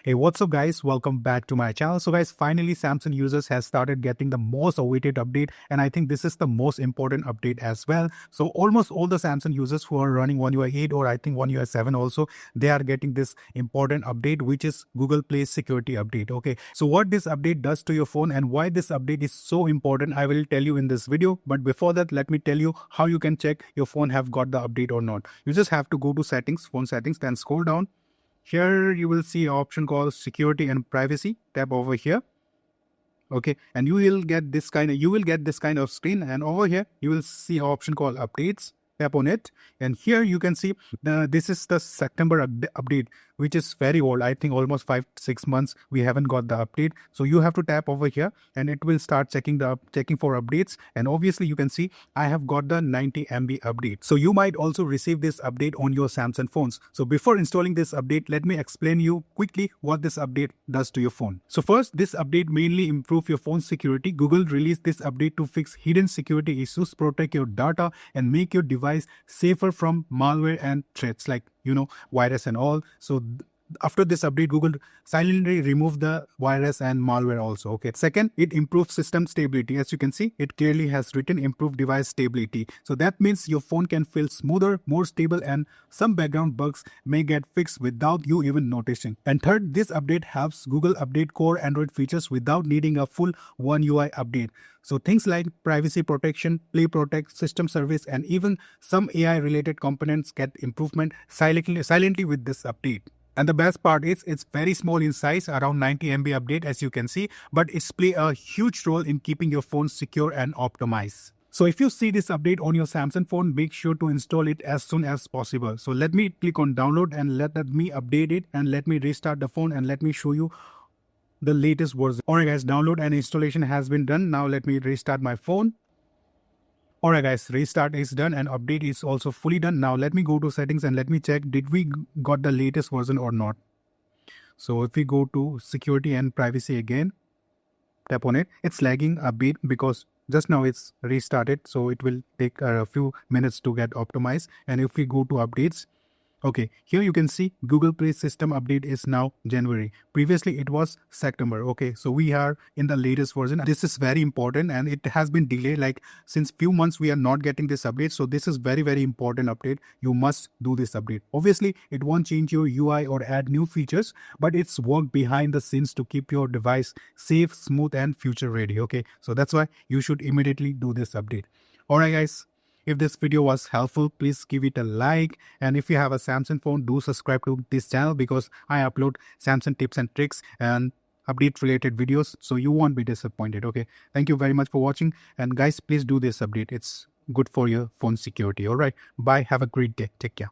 Hey, what's up guys? Welcome back to my channel. So guys, finally Samsung users has started getting the most awaited update, and I think this is the most important update as well. So almost all the Samsung users who are running One UI 8 or I think One UI 7 also, they are getting this important update, which is Google Play security update. Okay, so what this update does to your phone and why this update is so important, I will tell you in this video. But before that, let me tell you how you can check your phone have got the update or not. You just have to go to settings, phone settings, then scroll down. Here you will see an option called security and privacy. Tap over here. Okay, and you will get this kind of screen, and over here you will see an option called updates. Tap on it, and here you can see this is the September update, which is very old. I think almost 5-6 months we haven't got the update. So you have to tap over here and it will start checking for updates. And obviously you can see I have got the 90 MB update. So you might also receive this update on your Samsung phones. So before installing this update, let me explain you quickly what this update does to your phone. So first, this update mainly improve your phone security. Google released this update to fix hidden security issues, protect your data, and make your device safer from malware and threats like virus and all. So after this update, Google silently removed the virus and malware also. Okay. Second, it improves system stability. As you can see, it clearly has written improve device stability. So that means your phone can feel smoother, more stable, and some background bugs may get fixed without you even noticing. And third, this update helps Google update core Android features without needing a full One UI update. So things like privacy protection, play protect, system service, and even some AI related components get improvement silently with this update. And the best part is it's very small in size, around 90 MB update as you can see, but it's play a huge role in keeping your phone secure and optimized. So if you see this update on your Samsung phone, make sure to install it as soon as possible. So let me click on download and let me update it, and let me restart the phone and let me show you the latest version. Alright guys, download and installation has been done. Now let me restart my phone. Alright guys, restart is done and update is also fully done. Now let me go to settings and let me check did we got the latest version or not. So if we go to security and privacy again, tap on it. It's lagging a bit because just now it's restarted, so it will take a few minutes to get optimized. And if we go to updates, okay, here you can see Google Play system update is now January. Previously it was September. Okay, so we are in the latest version. This is very important and it has been delayed, like since few months we are not getting this update. So this is very important update. You must do this update. Obviously it won't change your UI or add new features, but it's work behind the scenes to keep your device safe, smooth, and future ready. Okay, so that's why you should immediately do this update. Alright guys, if this video was helpful, please give it a like, and if you have a Samsung phone, do subscribe to this channel because I upload Samsung tips and tricks and update related videos, so you won't be disappointed. Okay, thank you very much for watching, and guys, please do this update. It's good for your phone security. All right, bye, have a great day, take care.